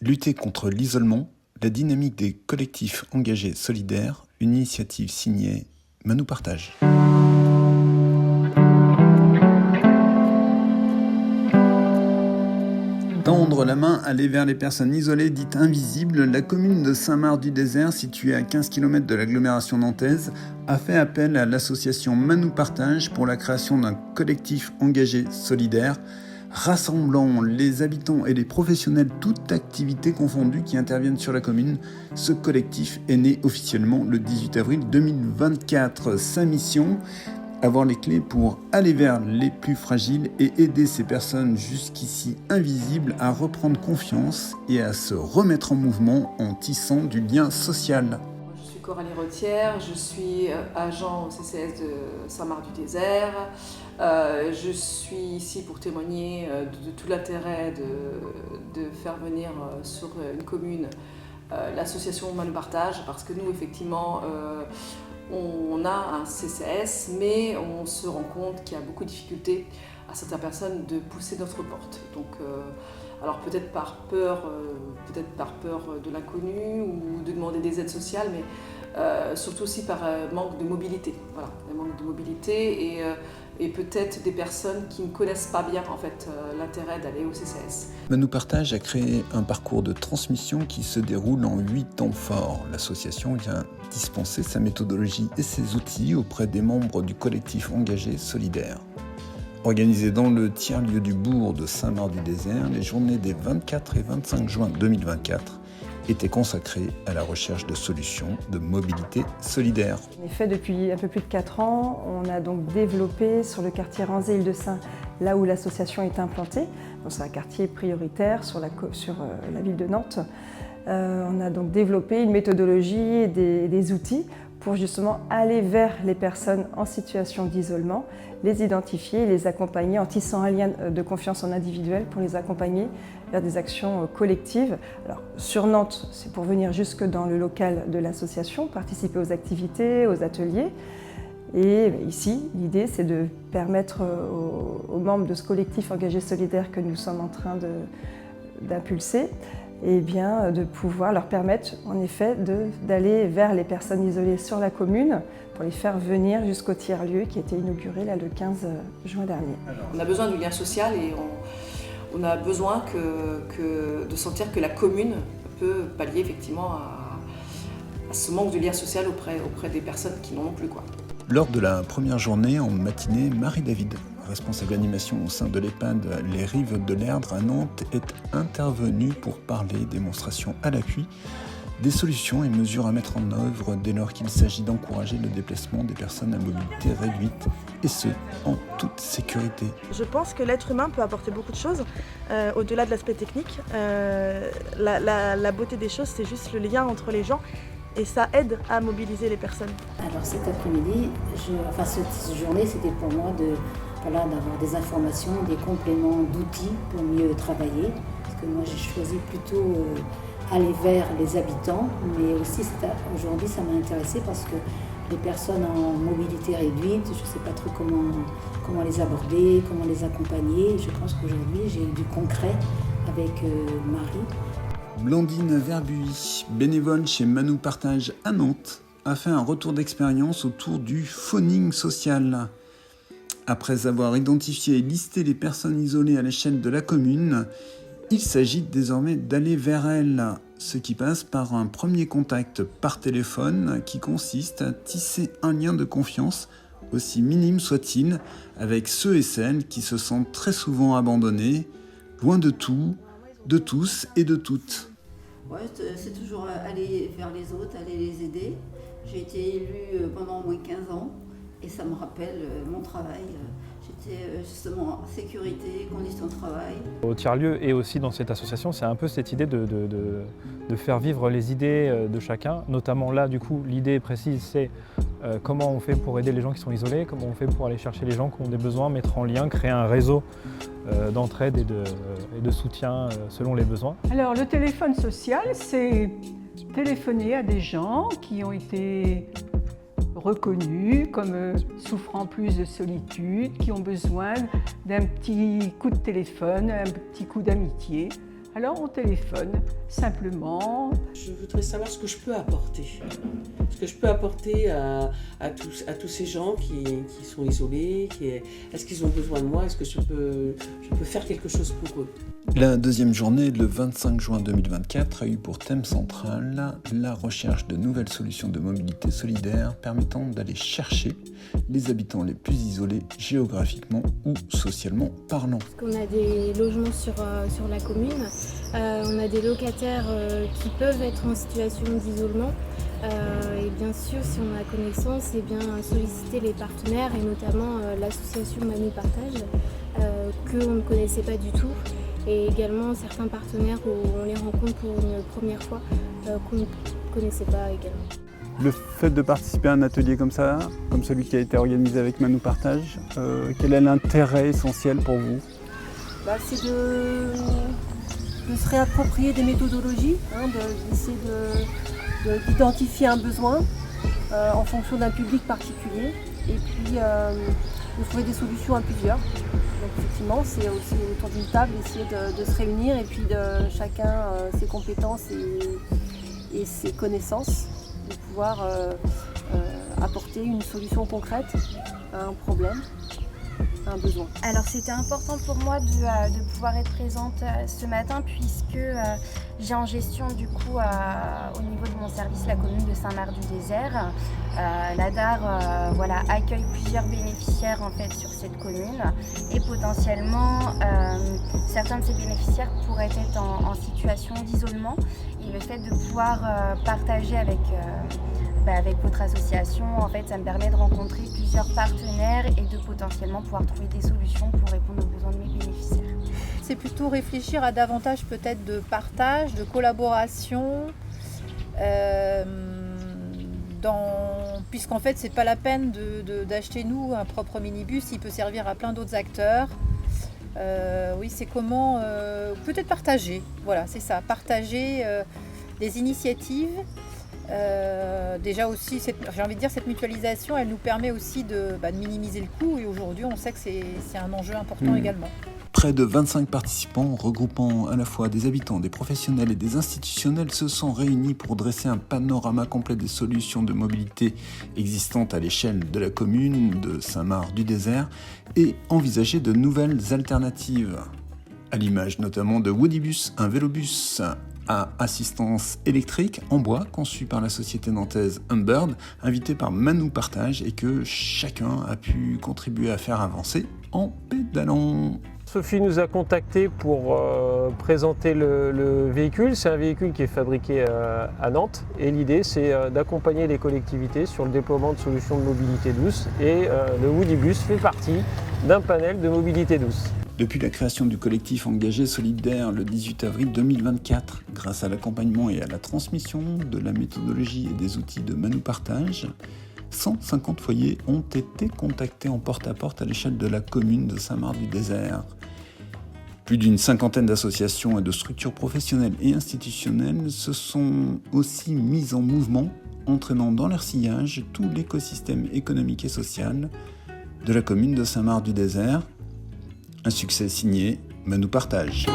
Lutter contre l'isolement, la dynamique des collectifs engagés solidaires, une initiative signée Manu Partage. Tendre la main, aller vers les personnes isolées dites invisibles, la commune de Saint-Marc-du-Désert, située à 15 km de l'agglomération nantaise, a fait appel à l'association Manu Partage pour la création d'un collectif engagé solidaire, rassemblant les habitants et les professionnels toutes activités confondues qui interviennent sur la commune. Ce collectif est né officiellement le 18 avril 2024. Sa mission, avoir les clés pour aller vers les plus fragiles et aider ces personnes jusqu'ici invisibles à reprendre confiance et à se remettre en mouvement en tissant du lien social. Je suis Coralie Retière, je suis agent au CCS de Saint-Marc-du-Désert. Je suis ici pour témoigner de tout l'intérêt de faire venir sur une commune l'association Manu Partage, parce que nous, effectivement, on a un CCS, mais on se rend compte qu'il y a beaucoup de difficultés à certaines personnes de pousser notre porte. Donc, alors peut-être par peur de l'inconnu ou de demander des aides sociales, mais surtout aussi par manque de mobilité. Voilà, un manque de mobilité et peut-être des personnes qui ne connaissent pas bien en fait l'intérêt d'aller au CCS. Manu Partage a créé un parcours de transmission qui se déroule en 8 temps forts. L'association vient dispenser sa méthodologie et ses outils auprès des membres du collectif engagé solidaire. Organisé dans le tiers-lieu du bourg de Saint-Marc-du-Désert, les journées des 24 et 25 juin 2024 étaient consacrées à la recherche de solutions de mobilité solidaire. En effet, depuis un peu plus de 4 ans, on a donc développé sur le quartier Ranzé-Île-de-Saint, là où l'association est implantée, donc c'est un quartier prioritaire sur la ville de Nantes. On a donc développé une méthodologie et des outils pour justement aller vers les personnes en situation d'isolement, les identifier, les accompagner en tissant un lien de confiance en individuel pour les accompagner vers des actions collectives. Alors, sur Nantes, c'est pour venir jusque dans le local de l'association, participer aux activités, aux ateliers. Et ici, l'idée, c'est de permettre aux membres de ce collectif engagé solidaire que nous sommes en train d'impulser, et bien de pouvoir leur permettre en effet d'aller vers les personnes isolées sur la commune pour les faire venir jusqu'au tiers-lieu qui a été inauguré là, le 15 juin dernier. On a besoin du lien social et on a besoin de sentir que la commune peut pallier effectivement à ce manque de lien social auprès des personnes qui n'en ont plus. Lors de la première journée, en matinée, Marie-David, responsable animation au sein de l'EHPAD Les Rives de l'Erdre à Nantes, est intervenue pour parler, démonstration à l'appui, des solutions et mesures à mettre en œuvre dès lors qu'il s'agit d'encourager le déplacement des personnes à mobilité réduite, et ce, en toute sécurité. Je pense que l'être humain peut apporter beaucoup de choses, au-delà de l'aspect technique. La beauté des choses, c'est juste le lien entre les gens. Et ça aide à mobiliser les personnes. Alors cet après-midi, cette journée, c'était pour moi d'avoir des informations, des compléments d'outils pour mieux travailler. Parce que moi, j'ai choisi plutôt aller vers les habitants, mais aussi aujourd'hui, ça m'a intéressé parce que les personnes en mobilité réduite, je ne sais pas trop comment les aborder, comment les accompagner. Je pense qu'aujourd'hui, j'ai eu du concret avec Marie. Blandine Verbuy, bénévole chez Manu Partage à Nantes, a fait un retour d'expérience autour du phoning social. Après avoir identifié et listé les personnes isolées à l'échelle de la commune, il s'agit désormais d'aller vers elles, ce qui passe par un premier contact par téléphone qui consiste à tisser un lien de confiance, aussi minime soit-il, avec ceux et celles qui se sentent très souvent abandonnés, loin de tout, de tous et de toutes. Ouais, c'est toujours aller vers les autres, aller les aider. J'ai été élue pendant au moins 15 ans et ça me rappelle mon travail. J'étais justement en sécurité, conditions de travail. Au tiers-lieu et aussi dans cette association, c'est un peu cette idée de faire vivre les idées de chacun. Notamment là, du coup, l'idée précise, c'est comment on fait pour aider les gens qui sont isolés, comment on fait pour aller chercher les gens qui ont des besoins, mettre en lien, créer un réseau d'entraide et de soutien selon les besoins. Alors le téléphone social, c'est téléphoner à des gens qui ont été reconnus comme souffrant plus de solitude, qui ont besoin d'un petit coup de téléphone, un petit coup d'amitié, Alors on téléphone simplement. Je voudrais savoir ce que je peux apporter. Ce que je peux apporter à tous ces gens qui sont isolés. Est-ce qu'ils ont besoin de moi? Est-ce que je peux faire quelque chose pour eux? La deuxième journée, le 25 juin 2024, a eu pour thème central la recherche de nouvelles solutions de mobilité solidaire permettant d'aller chercher les habitants les plus isolés géographiquement ou socialement parlant. On a des logements sur la commune, on a des locataires qui peuvent être en situation d'isolement. Et bien sûr, si on a connaissance, solliciter les partenaires et notamment l'association Manu Partage qu'on ne connaissait pas du tout. Et également certains partenaires où on les rencontre pour une première fois qu'on ne connaissait pas également. Le fait de participer à un atelier comme ça, comme celui qui a été organisé avec Manu Partage, quel est l'intérêt essentiel pour vous? C'est de se réapproprier des méthodologies, d'essayer d'identifier un besoin en fonction d'un public particulier et puis de trouver des solutions à plusieurs. Donc effectivement, c'est aussi autour d'une table, essayer de se réunir et puis de chacun ses compétences et ses connaissances, de pouvoir apporter une solution concrète à un problème, à un besoin. Alors c'était important pour moi de pouvoir être présente ce matin puisque j'ai en gestion du coup au niveau de mon service la commune de Saint-Marc-du-Désert. La DAR accueille plusieurs bénéficiaires en fait sur cette commune et potentiellement certains de ces bénéficiaires pourraient être en situation d'isolement et le fait de pouvoir partager avec votre association, en fait, ça me permet de rencontrer plusieurs partenaires et de potentiellement pouvoir trouver des solutions pour répondre aux besoins de mes bénéficiaires. C'est plutôt réfléchir à davantage peut-être de partage, de collaboration, puisqu'en fait c'est pas la peine d'acheter nous un propre minibus, il peut servir à plein d'autres acteurs. Oui, c'est comment peut-être partager, voilà, c'est ça, partager des initiatives. Déjà aussi, j'ai envie de dire, cette mutualisation, elle nous permet aussi de minimiser le coût et aujourd'hui on sait que c'est un enjeu important également. Près de 25 participants regroupant à la fois des habitants, des professionnels et des institutionnels se sont réunis pour dresser un panorama complet des solutions de mobilité existantes à l'échelle de la commune de Saint-Marc-du-Désert et envisager de nouvelles alternatives. À l'image notamment de Woodybus, un vélobus à assistance électrique en bois conçu par la société nantaise Humbird, invité par Manu Partage et que chacun a pu contribuer à faire avancer en pédalant. Sophie nous a contactés pour présenter le véhicule. C'est un véhicule qui est fabriqué à Nantes et l'idée c'est d'accompagner les collectivités sur le déploiement de solutions de mobilité douce et le Woodybus fait partie d'un panel de mobilité douce. Depuis la création du collectif engagé solidaire le 18 avril 2024, grâce à l'accompagnement et à la transmission de la méthodologie et des outils de Manu Partage, 150 foyers ont été contactés en porte-à-porte à l'échelle de la commune de Saint-Marc-du-Désert. Plus d'une cinquantaine d'associations et de structures professionnelles et institutionnelles se sont aussi mises en mouvement, entraînant dans leur sillage tout l'écosystème économique et social de la commune de Saint-Marc-du-Désert. Un succès signé Manu Partage.